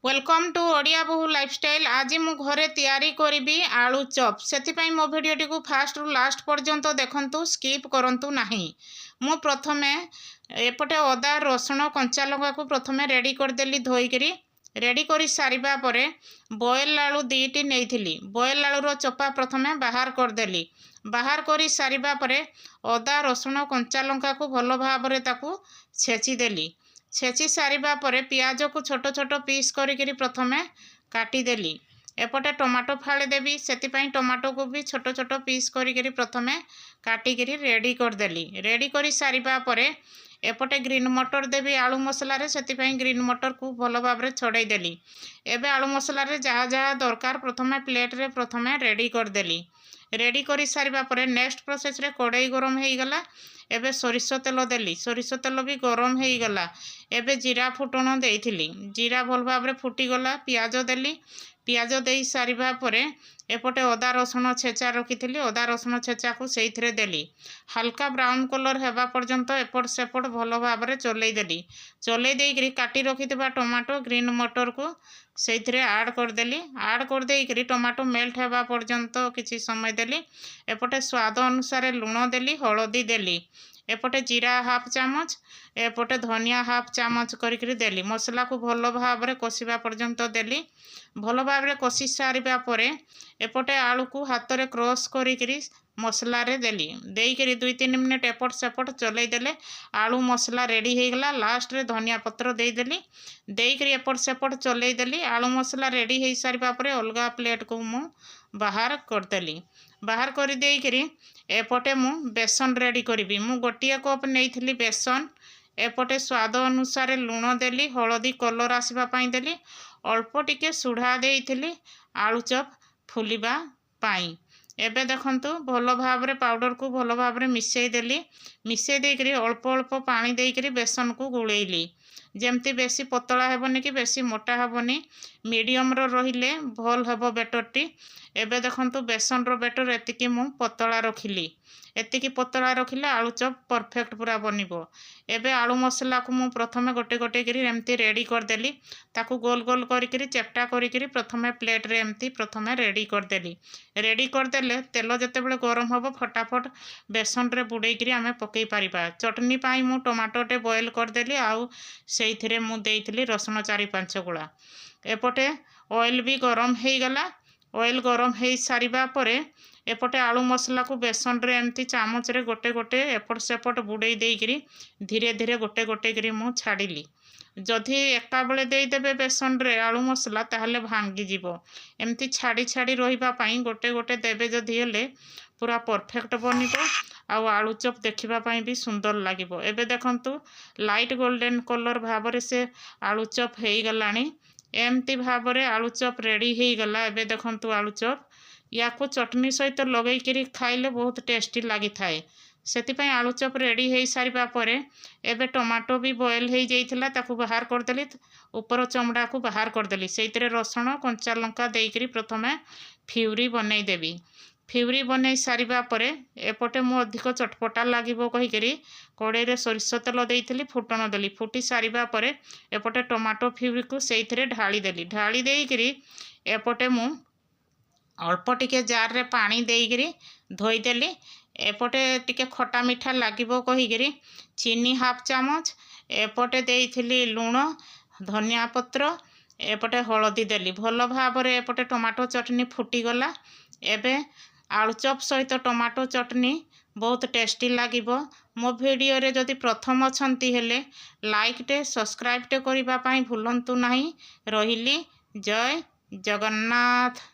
Welcome to Odia बहु lifestyle. आज मु घरे तैयारी करी आलू चॉप। से मो भिडियोटी को फास्ट रु लास्ट पर्यंत देखंतु, स्किप करंतु नहीं। मु प्रथमे एपटे अदा रसुण कंचा लंका को प्रथमे रेडी करदेली धोईकरी। रेडी कर सारिबा परे बॉयल आलू दीटी नहीं, बॉयल आलूर चोपा प्रथमे बाहर करदेली। बाहर कर सारिबा परे अदा रसुण कंचा लंका को भल भाव ताकू छेचिदेली। छेची सारिबा परे पियाज को छोट छोट पीस करी प्रथमे काटिदेली। एपटे टमाटो फाड़ी देवी, से टमाटो को भी छोट छोट पीस करी प्रथमे काटिकी रेडी करदेली। रेडी कर सारिबा परे एपटे ग्रीन मटर देवी आलू मसला रे, से ग्रीन मटर को भल भाव छड़ाई देली। एबे आलू मसला रे जहाँ जहाँ दरकार प्रथमे प्लेट रे प्रथमे रेडी करदेली। रेडी कर सारिबा परे नेक्स्ट प्रोसेस रे कड़ाई गरम हो गला। एबे सोरिष तेल देली, सोरिष तेल भी गरम हो गला। एबे जीरा फुटण देइथिली, जीरा भल भाव फुटीगला। पियाज देली, पियाज दे सारिबा परे एपटे अदा रसुण छेचा रखी, अदा रसुण छेचा को से देली। हल्का ब्राउन कलर हेबा पर्यंत एपट सेपट भल भाव चलई देली। चलई देकरी काटी रखि टमाटो ग्रीन मटर को से आड करदेली। आड कर देकरी टमाटो मेल्ट हेबा पर्यंत किछि समय देली। एपटे स्वाद अनुसार लुण देली, हलदी देली। एपटे जीरा हाफ चामच, एपटे धनिया हाफ चामच करी देली। मसला को भल भाव कषिबा पर्यंत देली। भल भाव कषि सारिबा परे एपटे आलू को हाथ में क्रश करी मसला रे देली। देकरी 2-3 मिनट एपट सेपट चलई देले आलू मसला रेडी हो गला। लास्ट रे धनिया पत्र देदेली, देकरी एपट सेपट चलई देली। आलू मसला रेडी हो सारिबा परे अलगा प्लेट को मु बाहर करदेली। बाहर कर देकरी एपटे मु बेसन रेडी करी। मु गोटे कप नहीं बेसन। एपटे स्वाद अनुसार लुण देली, हलदी कलर आसवा देली, अल्प टिके सुढ़ा देइथिली आलू चॉप फुलिबा पाई। एबे देखंतु भल भाव पाउडर को भल भाव मिसई देली। मिसई देकरी अल्प अल्प पानी देकरी बेसन को गुलेइली। जेमती बेसी पतला हेबनी कि बेसी मोटा हेबनी, मीडियम रो रहिले भल हेबो बेटरटी। एबे देखंतु बेसन रो बेटर एतिकी मु पतला रखिली। एतिकी पतला रखिले आलू चॉप परफेक्ट पूरा बनिबो। एबे आलू मसला को मु प्रथमे गोटे गोटे करी एमती रेडी करदेली। ताकू गोल गोल करी चेप्टा करी प्रथमे प्लेट रे एमती प्रथमे रेडी करदेली। रेडी करदेले तेल जेतेबेले गरम होबो फटाफट बेसन रे बुड़ेई आमे पकई पारिबा। चटनी पाई मु टमाटोटे बॉयल करदेली। आउ सेइथिरे मु देइथिली रसुण 4-5 गुळा। एपटे ऑयल भी गरम हो गला। ऑयल गरम हो सारिबा परे एपटे आलू मसला को बेसन रे एमती चामच रे गोटे गोटे एपट सेपट बुड़ेई देइकरी धीरे धीरे गोटे गोटे करी मु छाड़िली। जदि एका बेले देदेबे बेसन रे आलू मसला ताहले भांगी जीवो। एमती छाड़ी छाड़ी रहिबा पई गोटे गोटे देबे जदि हेले पूरा परफेक्ट बनिबो। आउ आलू चॉप देखिबा पई भी सुंदर लागिबो। एबे देखंतु लाइट गोल्डन कलर भाव रे से आलू चॉप हेई गलानी। एमती भाव रे आलू चॉप रेडी हेई गला। एबे देखंतु आलू चॉप या को चटनी सहित लगई करी खाइले बहुत टेस्टी लगी थाए। सेतिपई आलू चॉप रेडी हो सारिबा परे एबे टमाटो भी बॉयल हो जाइथिला, ताकू बाहर करदेली। ऊपर चमड़ा को बाहर करदेली। सेइतरे रसुण कंचा लंका देइकरी प्रथमे फ्यूरी बनई देवी। फ्यूरी बनई सारिबा परे एपटे मु अधिक चटपटा लागिबो कहिकरी कड़ाई रे सोरिष तेल देइथिली, फुटण देली। फुटी सारिबा परे एपटे टमाटो फ्यूरी को सेइथरे ढाली देली। ढाली देइकरी एपटे मु अल्प टिके जार रे पानी देइकरी धोईदेली। एपटे टिके खटा मिठा लागिबो कहिकरी चीनी हाफ चामच, एपटे देइथिली लुण, धनिया पत्र, एपटे हलदी देली। भल भाव रे एपटे टमाटो चटनी फुटी गला। एबे आलू चॉप सहित टमाटो चटनी बहुत टेस्टी लागिबो। मो वीडियो रे जदि प्रथम अछंती हेले लाइक टे सब्सक्राइब टे करिबा पई भूलंतु नाही। रहिली। जय जगन्नाथ।